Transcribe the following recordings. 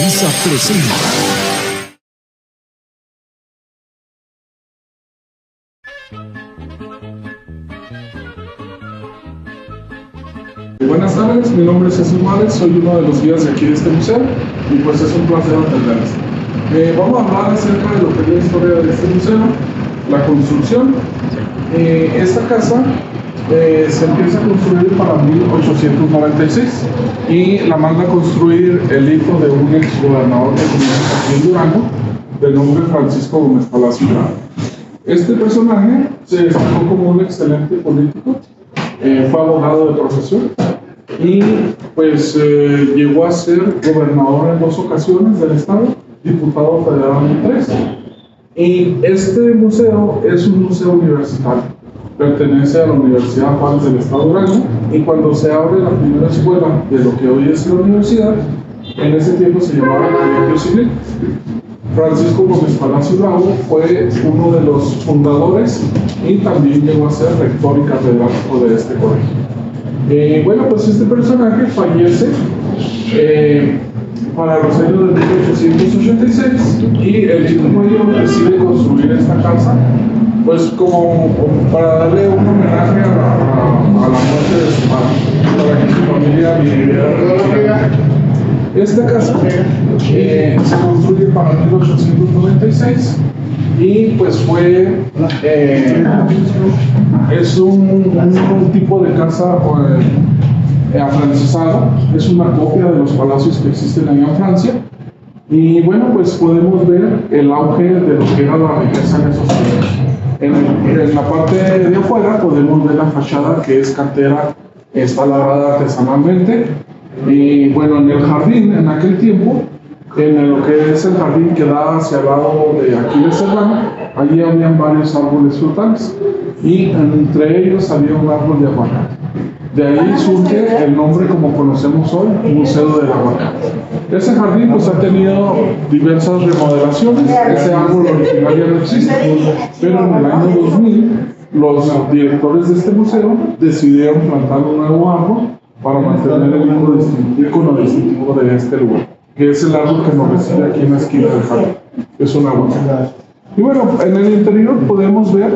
Televisa presenta. Buenas tardes, mi nombre es Jesús Márez, soy uno de los guías de aquí de este museo y pues es un placer atenderles. Vamos a hablar acerca de lo que es la historia de este museo, la construcción. Esta casa se empieza a construir para 1896 y la manda a construir el hijo de un ex gobernador que comienza aquí en Durango, de nombre Francisco Gómez Palacio. Este personaje se destacó como un excelente político, fue abogado de profesión y pues llegó a ser gobernador en 2 ocasiones del estado, diputado federal en 3. Y este museo es un museo universitario, pertenece a la Universidad Juárez del Estado de Durango, y cuando se abre la primera escuela de lo que hoy es la universidad, en ese tiempo se llamaba Colegio Civil. Francisco Gómez Palacio Bravo fue uno de los fundadores y también llegó a ser rector y catedrático de este colegio. Bueno, pues este personaje fallece para los años de 1886 y el hijo mayor decide construir esta casa, pues como para darle un homenaje a la muerte de su padre, para que su familia viviera. Esta casa se construye para 1896 y pues es un tipo de casa afrancesado, es una copia de los palacios que existen allá en Francia. Y bueno, pues podemos ver el auge de lo que era la riqueza en esos años. En la parte de afuera podemos ver la fachada, que es cantera, está labrada artesanalmente. Y bueno, en el jardín, en aquel tiempo, en lo que es el jardín que da hacia el lado de aquí de Serrano, allí habían varios árboles frutales y entre ellos había un árbol de aguacate. De ahí surge el nombre como conocemos hoy, Museo del Aguacate. Ese jardín pues ha tenido diversas remodelaciones, ese árbol original ya no existe, pero en el año 2000 los directores de este museo decidieron plantar un nuevo árbol para mantener el icono distintivo de este lugar, que es el árbol que nos recibe aquí en la esquina del jardín, es un aguacate. Y bueno, en el interior podemos ver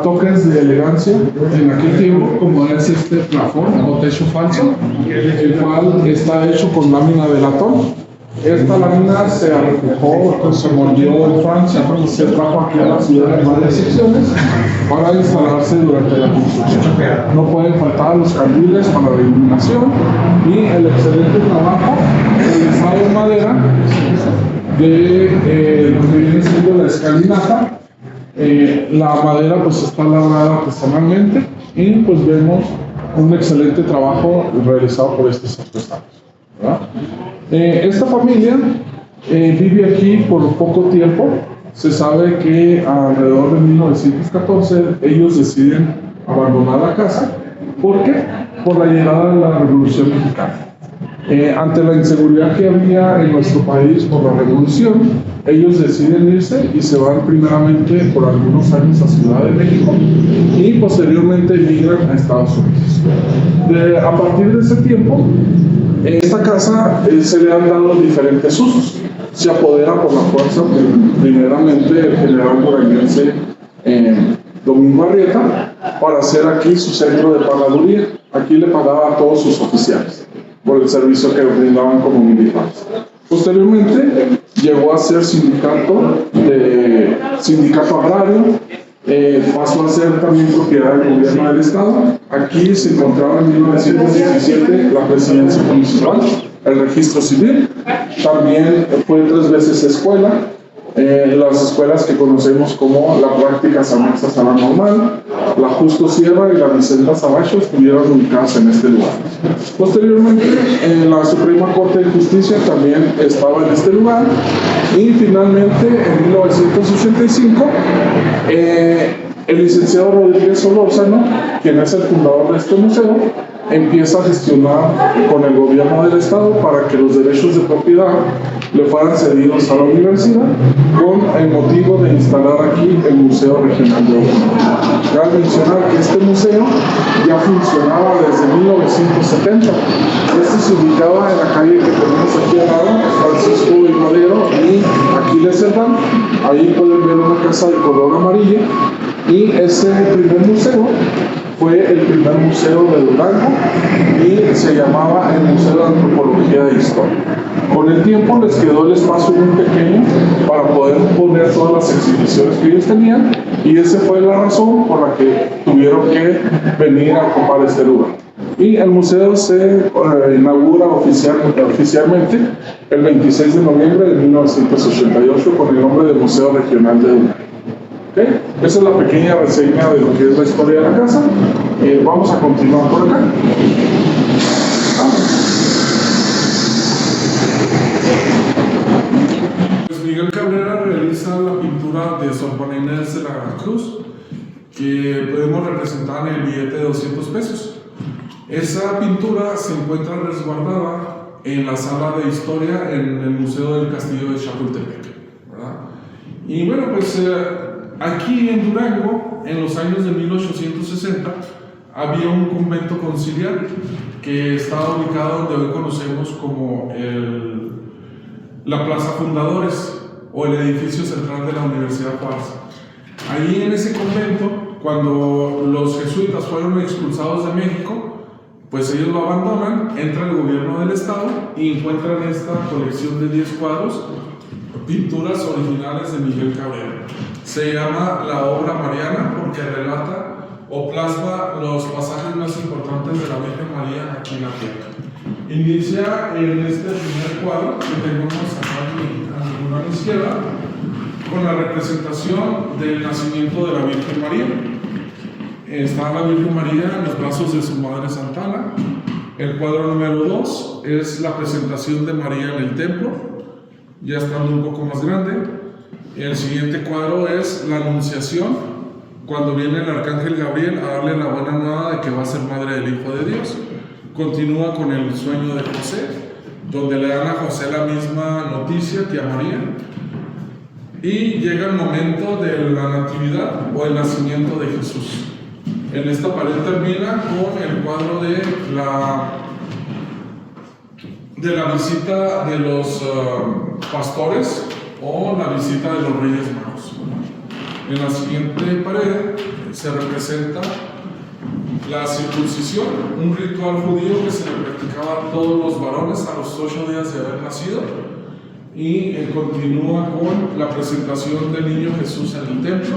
toques de elegancia en aquel tiempo, como es este plafón o techo falso, el cual está hecho con lámina de latón. Esta lámina se arrojó, se moldeó en Francia, se trajo aquí a la ciudad en varias secciones para instalarse durante la construcción. No pueden faltar los candiles para la iluminación y el excelente trabajo realizado en madera de lo que viene siendo la escalinata. La madera pues está labrada artesanalmente y pues vemos un excelente trabajo realizado por estos artesanos, ¿verdad? Esta familia vive aquí por poco tiempo. Se sabe que alrededor de 1914 ellos deciden abandonar la casa. ¿Por qué? Por la llegada de la Revolución Mexicana. Ante la inseguridad que había en nuestro país por la revolución, ellos deciden irse y se van primeramente por algunos años a Ciudad de México y posteriormente emigran a Estados Unidos. A partir de ese tiempo, esta casa se le han dado diferentes usos. Se apodera por la fuerza, primeramente, el general duranguense Domingo Arrieta, para hacer aquí su centro de pagaduría. Aquí le pagaba a todos sus oficiales por el servicio que brindaban como militares. Posteriormente llegó a ser sindicato agrario, pasó a ser también propiedad del gobierno del estado. Aquí se encontraba en 1917 la presidencia municipal, el registro civil, también fue 3 veces escuela, las escuelas que conocemos como la Prácticas Anexas a la Normal, la Justo Sierra y la Vicenta Sabacho estuvieron ubicadas en este lugar. Posteriormente, la Suprema Corte de Justicia también estaba en este lugar y finalmente en 1985 el licenciado Rodríguez Solórzano, quien es el fundador de este museo, empieza a gestionar con el gobierno del estado para que los derechos de propiedad le fueran cedidos a la universidad con el motivo de instalar aquí el Museo Regional de Obregón. Cabe mencionar que este museo ya funcionaba desde 1970. Este se ubicaba en la calle que tenemos aquí al lado, Familia Cerdán. Ahí pueden ver una casa de color amarilla, y ese primer museo fue el primer museo de Durango y se llamaba el Museo de Antropología e Historia. Con el tiempo les quedó el espacio muy pequeño para poder poner todas las exhibiciones que ellos tenían, y esa fue la razón por la que tuvieron que venir a ocupar este lugar. Y el museo se inaugura oficialmente el 26 de noviembre de 1988 con el nombre de Museo Regional de Durango. ¿Okay? Esa es la pequeña reseña de lo que es la historia de la casa. Vamos a continuar por acá. Pues Miguel Cabrera realiza la pintura de Sor Juana Inés de la Cruz, que podemos representar en el billete de 200 pesos. Esa pintura se encuentra resguardada en la sala de historia en el Museo del Castillo de Chapultepec, ¿verdad? Y bueno, pues aquí en Durango, en los años de 1860, había un convento conciliar que estaba ubicado donde hoy conocemos como la Plaza Fundadores o el edificio central de la Universidad Juárez. Ahí en ese convento, cuando los jesuitas fueron expulsados de México, pues ellos lo abandonan, entra el gobierno del estado y encuentran esta colección de 10 cuadros, pinturas originales de Miguel Cabrera. Se llama la obra mariana porque relata o plasma los pasajes más importantes de la Virgen María aquí en la tierra. Inicia en este primer cuadro que tenemos acá a la izquierda con la representación del nacimiento de la Virgen María. Está la Virgen María en los brazos de su madre Santa Ana. El cuadro número 2 es la presentación de María en el templo, ya estando un poco más grande. El siguiente cuadro es la Anunciación, cuando viene el arcángel Gabriel a darle la buena nueva de que va a ser madre del Hijo de Dios. Continúa con el sueño de José, donde le dan a José la misma noticia que a María. Y llega el momento de la natividad o el nacimiento de Jesús. En esta pared termina con el cuadro de la visita de los pastores o la visita de los Reyes Magos. En la siguiente pared se representa la circuncisión, un ritual judío que se le practicaba a todos los varones a los 8 días de haber nacido, y continúa con la presentación del niño Jesús en el templo.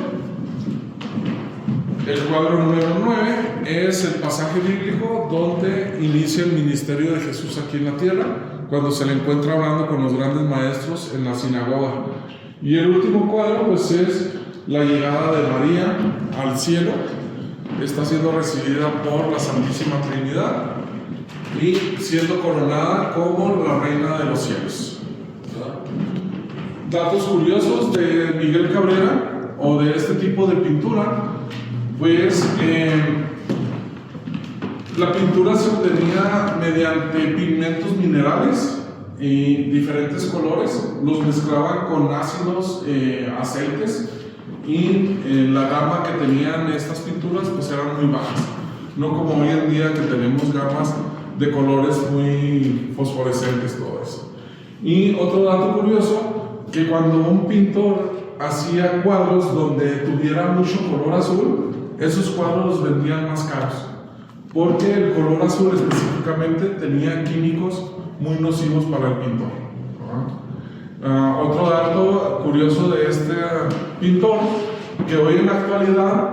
El cuadro número 9 es el pasaje bíblico donde inicia el ministerio de Jesús aquí en la tierra, cuando se le encuentra hablando con los grandes maestros en la sinagoga. Y el último cuadro pues es la llegada de María al cielo. Está siendo recibida por la Santísima Trinidad y siendo coronada como la Reina de los Cielos. Datos curiosos de Miguel Cabrera o de este tipo de pintura. Pues la pintura se obtenía mediante pigmentos minerales y diferentes colores, los mezclaban con ácidos, aceites, y la gama que tenían estas pinturas pues eran muy bajas, no como hoy en día que tenemos gamas de colores muy fosforescentes, todo eso. Y otro dato curioso, que cuando un pintor hacía cuadros donde tuviera mucho color azul, esos cuadros los vendían más caros, porque el color azul específicamente tenía químicos muy nocivos para el pintor. Otro dato curioso de este pintor, que hoy en la actualidad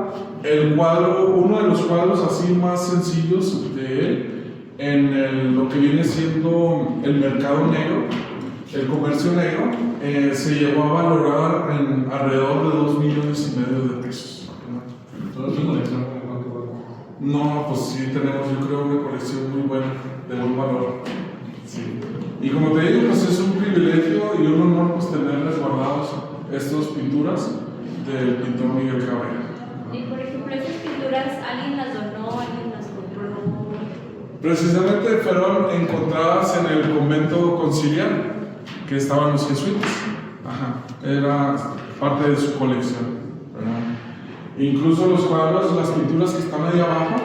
uno de los cuadros así más sencillos de él, en lo que viene siendo el mercado negro, el comercio negro, se llegó a valorar en alrededor de 2,5 millones de pesos. No, pues sí tenemos, yo creo, una colección muy buena, de buen valor. Sí. Y como te digo, pues es un privilegio y un honor pues tener resguardados estas pinturas del pintor Miguel Cabrera. Y por ejemplo, estas pinturas, ¿alguien las donó, alguien las compró? Precisamente fueron encontradas en el convento conciliar que estaban los jesuitas. Era parte de su colección, ¿verdad? Incluso los cuadros, las pinturas que están ahí abajo,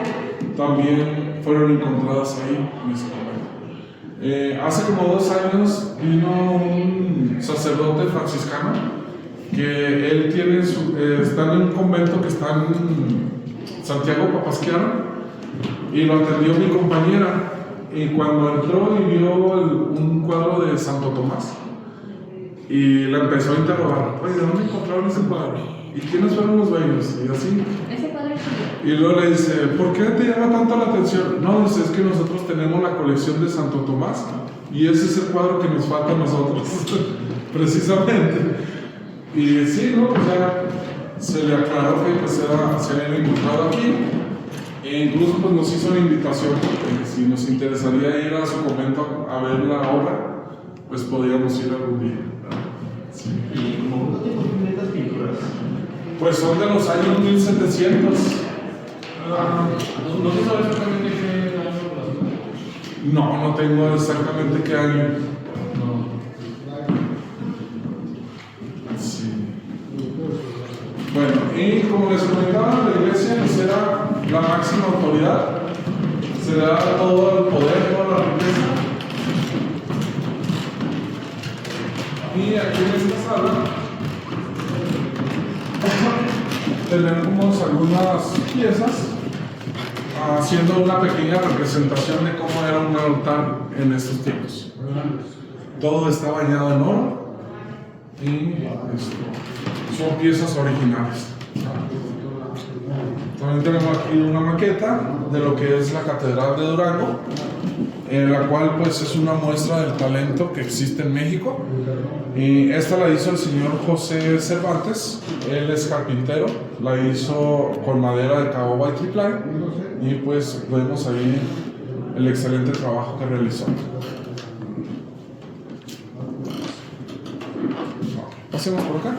también fueron encontradas ahí en ese momento. Hace como 2 años vino un sacerdote franciscano, que él tiene está en un convento que está en Santiago Papasquiaro, y lo atendió mi compañera. Y cuando entró y vio un cuadro de Santo Tomás, y la empezó a interrogar: oye, ¿de dónde encontraron ese cuadro? ¿Y quiénes fueron los dueños? Y así. Ese cuadro es suyo. Y luego le dice: ¿por qué te llama tanto la atención? No, dice, es que nosotros tenemos la colección de Santo Tomás y ese es el cuadro que nos falta a nosotros, precisamente. Y sí, ¿no? O sea, se le aclaró que pues se había encontrado aquí, e incluso pues nos hizo la invitación, porque si nos interesaría ir a su convento a ver la obra, pues podríamos ir algún día. Sí. ¿Y como cuánto tiempo tienen estas pinturas? Pues son de los años 1700. No se sabe exactamente qué año las. No tengo exactamente qué año. Sí. Bueno, y como les comentaba, la iglesia pues era la máxima autoridad, se le da todo el poder, toda la riqueza. Y aquí en esta sala tenemos algunas piezas haciendo una pequeña representación de cómo era un altar en estos tiempos. Todo está bañado en oro y son piezas originales. También tenemos aquí una maqueta de lo que es la Catedral de Durango, en la cual pues es una muestra del talento que existe en México. Y esta la hizo el señor José Cervantes, él es carpintero, la hizo con madera de caoba y triplay, y pues vemos ahí el excelente trabajo que realizó. Pasemos por acá.